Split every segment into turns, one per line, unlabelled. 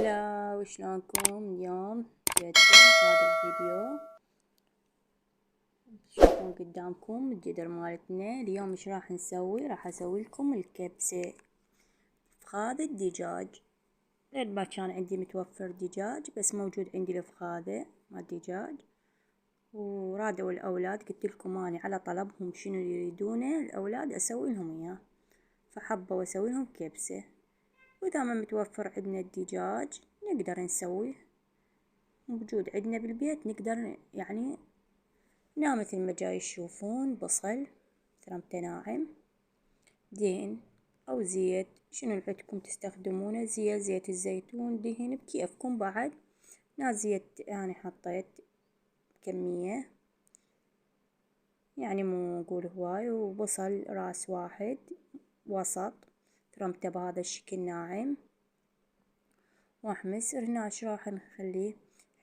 هلا، وشلونكم اليوم؟ جيتكم في هذا الفيديو تشوفون قدامكم الجدر مالتنا. اليوم ايش راح نسوي؟ راح اسوي لكم الكبسة فخاذ الدجاج، لأن ما كان عندي متوفر دجاج، بس موجود عندي الفخاذة مال الدجاج. ورادوا الأولاد، قلت لكم أنا على طلبهم شنو يريدونه الأولاد أسوي لهم إياه، فحبوا أسوي لهم كبسة. وإذا ما متوفر عندنا الدجاج نقدر نسويه، موجود عندنا بالبيت نقدر يعني مثل ما جاي تشوفون بصل ترمته ناعم، دهن أو زيت، شنو اللي عندكم تستخدمونه، زيت الزيتون، دهن بكيفكم. بعد زيت يعني حطيت كمية، يعني مو نقول هواي. وبصل راس واحد وسط ترمته بهذا الشكل ناعم، واحمس. هنا ايش راح نخليه؟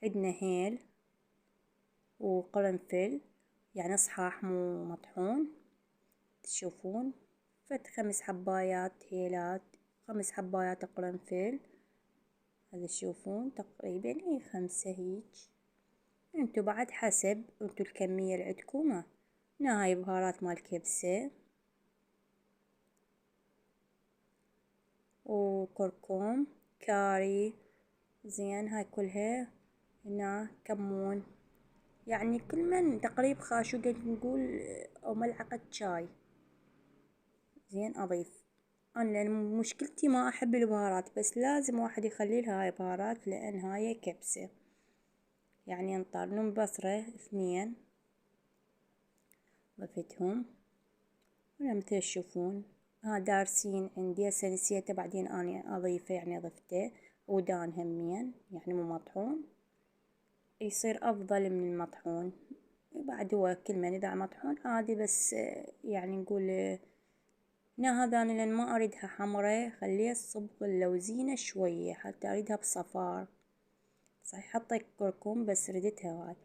عندنا هيل وقرنفل، يعني صحاح مو مطحون، تشوفون فد 5 حبايات هيلات، 5 حبايات قرنفل، هذا تشوفون تقريبا 5 هيج. انتو بعد حسب انتو الكمية اللي عندكم. هنا هاي بهارات مال كبسة وكركم كاري، زين هاي كلها. هنا كمون، يعني كل من تقريب خاشوقة نقول أو ملعقة شاي، زين أضيف. أنا لأن مشكلتي ما أحب البهارات، بس لازم واحد يخليلها هاي بهارات لأن هاي كبسة. يعني نطرنم بصرة 2 ضفتهم، ولا مثل تشوفون دارسين عندي. هسه نسيته بعدين أنا أضيفه، يعني ضفته. ودان همين يعني مو مطحون، يصير أفضل من المطحون. بعد هو كل من إذا مطحون عادي، بس يعني نقول هذا لأن ما أريدها حمرة، خليها الصبغ اللوزينة شوية حتى أريدها بصفار. صحيح حطيت كركم بس ردتها هاي،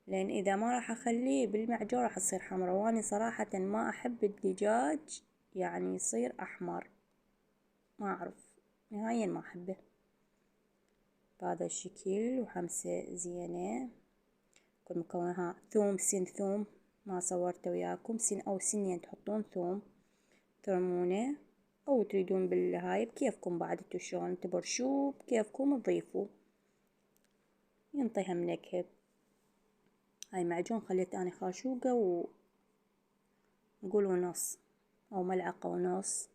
لأن إذا ما راح أخليه بالمعجون راح تصير حمرة، وأنا صراحة ما أحب الدجاج يعني يصير أحمر، ما أعرف نهائيا ما أحبه بهذا الشكل. وحمسة زينة. كل مكونها ثوم، سن ثوم ما صورته وياكم، سن أو سنين تحطون ثوم ترمونه، أو تريدون بالهاي بكيفكم. بعد انتو شلون تبرشوه بكيفكم تضيفوا، ينطي هم نكهة. هاي معجون خليت أنا خاشوقة ونقول ونص أو ملعقة ونص.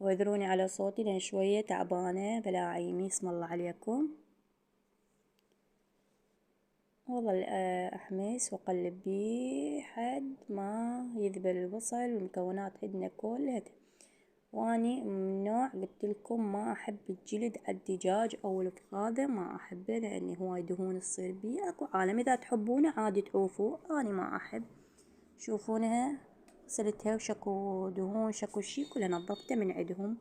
واعذروني على صوتي لأن شوية تعبانة بلا عيمي، اسم الله عليكم. وظل أحمس وأقلب بيه حد ما يذبل البصل والمكونات عندنا كلها. واني من نوع قلت لكم ما احب الجلد على الدجاج او الفخاذة، ما احبه لاني هواي دهون تصير بيه. اكو عالم اذا تحبونه عادي تعوفوه، اني ما احب. شوفونها غسلتها وشكو دهون شكو شي كله نظفته من عندهم.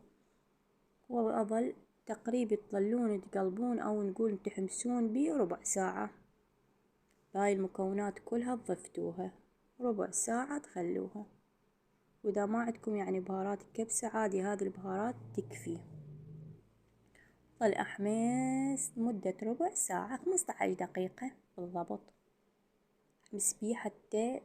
واظل تقريبا تظلون تقلبون او نقول تحمسون بيه ربع ساعة. هاي المكونات كلها ضفتوها ربع ساعة تخلوها. وإذا ما عندكم يعني بهارات الكبسة عادي هذه البهارات تكفي. ظل أحمس مدة ربع ساعة 15 دقيقة بالضبط، أحمس بيه حتى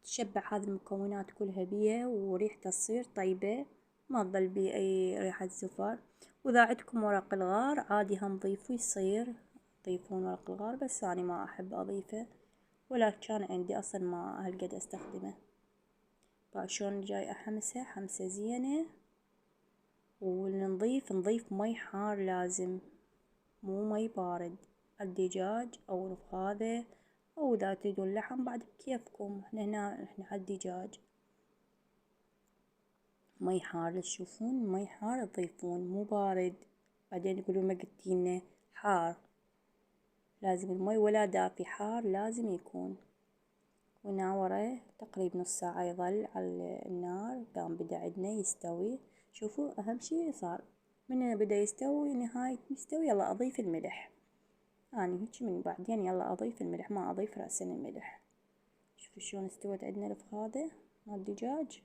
تشبع هذه المكونات كلها بيه وريحته تصير طيبة، ما تظل بيه أي ريحة زفر. وإذا عندكم ورق الغار عادي هم ضيفوا، يصير تضيفون ورق الغار، بس أنا ما أحب أضيفه ولا كان عندي أصلا ما هالقد أستخدمه. شلون جاي أحمسه حمسة زينة. ونضيف مي حار لازم، مو مي بارد. الدجاج او الفخاذة او اذا تريدون لحم بعد بكيفكم. احنا على الدجاج مي حار، تشوفون مي حار تضيفون مو بارد. بعدين يقولون ما قلتيلنا حار، لازم المي ولا دافي، حار لازم يكون. وناوره تقريبا نص ساعة يظل على النار. قام بدا عندنا يستوي. شوفوا اهم شي صار من بدا يستوي نهاية مستوي يلا اضيف الملح. اني هيك من بعدين يلا اضيف الملح، ما اضيف رأسا الملح. شوفوا شلون استوت عندنا الفخاذة مال الدجاج.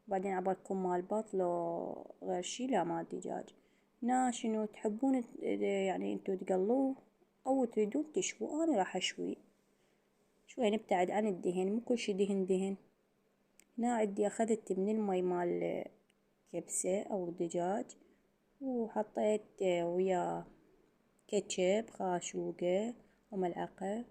بعدين عبالكم مال بط لو غير شي، لا مال الدجاج. هنا شنو تحبون يعني انتو تقلوه او تريدون تشووا. انا راح اشوي شوي، نبتعد عن الدهن، مو كل شي دهن دهن. هنا عندي اخذت من المي مال كبسة او دجاج، وحطيت وياه كاتشب خاشوقة وملعقة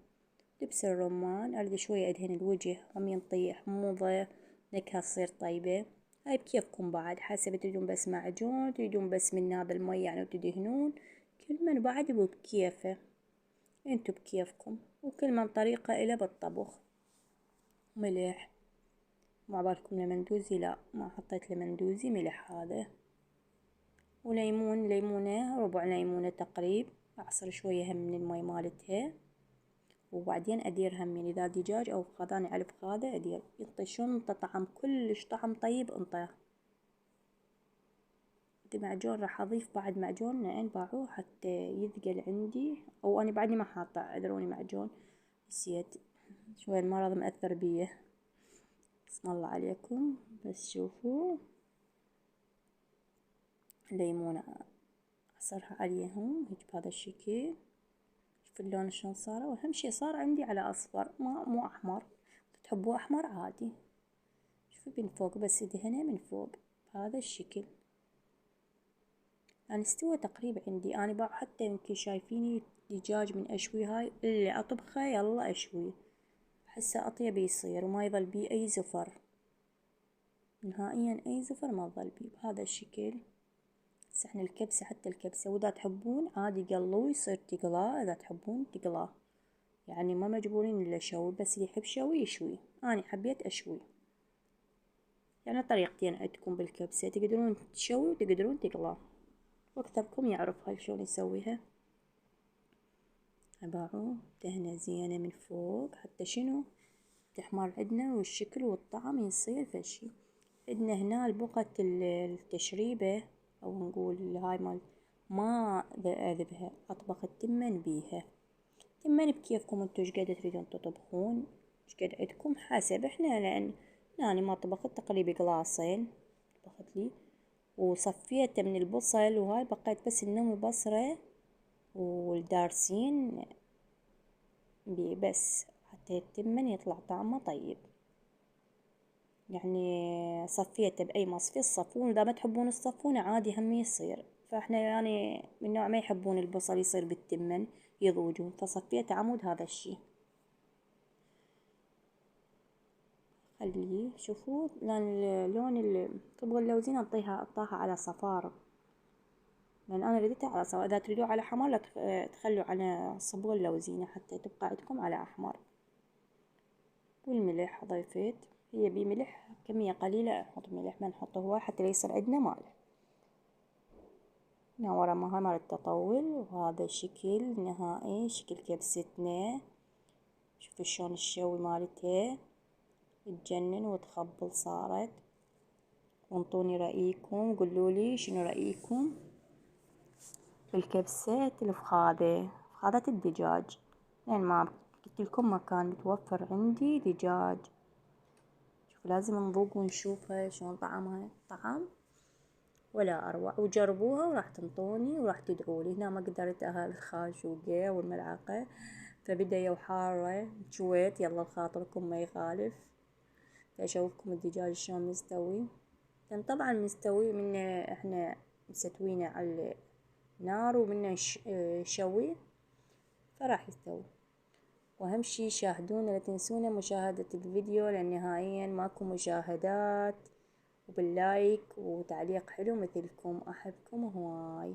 دبس الرمان. اريد شوية ادهن الوجه، هم ينطي حموضة، نكهة تصير طيبة. هاي بكيفكم بعد، حسب تريدون بس معجون، تريدون بس من هذا المي يعني وتدهنون، كل من بعد بكيفه، انتو بكيفكم، وكل من طريقة إلى بالطبخ. ملح، ما بالكم لمندوزي؟ لا ما حطيت لمندوزي، ملح هذا. وليمون، ليمونة ربع ليمونة تقريب، اعصر شوية هم من المي مالتها، وبعدين ادير هم اذا دجاج او فخذاني على فخاذة ادير، ينطي شلون انطى طعم، كلش طعم طيب انطاه. معجون راح اضيف بعد معجون لان باعوه حتى يثقل عندي، او انا بعدني ما حاطه اعذروني معجون، نسيت شوي المرض مأثر بيه. بسم الله عليكم، بس شوفوا الليمونة اعصرها عليهم هيك بهذا الشكل. شوف اللون شلون صار، واهم شي صار عندي على اصفر، ما مو احمر. تحبوه احمر عادي. شوفوا من فوق بس دهنه من فوق بهذا الشكل. يعني استوى تقريبا عندي، انا بقى حتى يمكن شايفيني دجاج من اشوي هاي اللي اطبخه يلا اشوي، احسه اطيب يصير وما يظل بيه اي زفر نهائيا، اي زفر ما ظل بيه بهذا الشكل. صحن الكبسة، حتى الكبسة واذا تحبون عادي قلوه يصير تقلاه، اذا تحبون تقلاه يعني ما مجبورين الا شوي، بس اللي يحب شوي يشوي، انا حبيت اشوي. يعني طريقتين عندكم بالكبسة، تقدرون تشوي وتقدرون تقلاه، واكثركم يعرف هاي شلون يسويها. أباعوه دهنة زينة من فوق حتى شنو تحمر عندنا والشكل والطعم يصير فشي. عندنا هنا البقعة التشريبة أو نقول هاي مال ما أذبها، أطبخ التمن بيها. تمن بكيفكم انتو شقد تريدون تطبخون، شقد عندكم حسب. احنا لأن أنا ما طبخت تقريبا قلاصين طبخت لي، وصفيته من البصل وهاي، بقيت بس النوم البصرة والدارسين بس حتى التمن يطلع طعمه طيب. يعني صفيته بأي مصفي الصفون، إذا ما تحبون الصفون عادي هم يصير، فإحنا يعني من نوع ما يحبون البصل يصير بالتمن يضوجون، فصفيته عمود هذا الشي. خليه شوفوا لون الطبق اللوزين أعطاها على صفار، لأن أنا رديتها على صفار. إذا تريدوا على حمر لا تخلوا على صبغ اللوزينة حتى تبقى عندكم على أحمر. والملح ضيفت، هي بملح كمية قليلة، احط ملح ما نحط هواي حتى لا يصير عندنا مالح. هنا ورا ما مرة تطول، وهذا شكل نهائي شكل كبستنا. شوفوا شلون الشوي مالتها تجنن وتخبل صارت. وانطوني رأيكم، قولولي شنو رأيكم بالكبسة الفخادة، فخادة الدجاج، لأن ما قلت لكم ما كان متوفر عندي دجاج. شوفوا لازم نذوق ونشوفها شلون طعمها، طعم ولا أروع. وجربوها وراح تنطوني وراح تدعولي. هنا ما قدرت الخاشوقة والملعقة، فبدأ حارة شويت، يلا خاطركم ما يخالف. فأشوفكم الدجاج شلون مستوي. كان طبعا مستوي من احنا مستوينه على النار ومنه شوي، فراح يستوي. واهم شي شاهدونا، لا تنسونا مشاهدة الفيديو لان نهائيا ماكو مشاهدات، وباللايك وتعليق حلو مثلكم، احبكم هواي.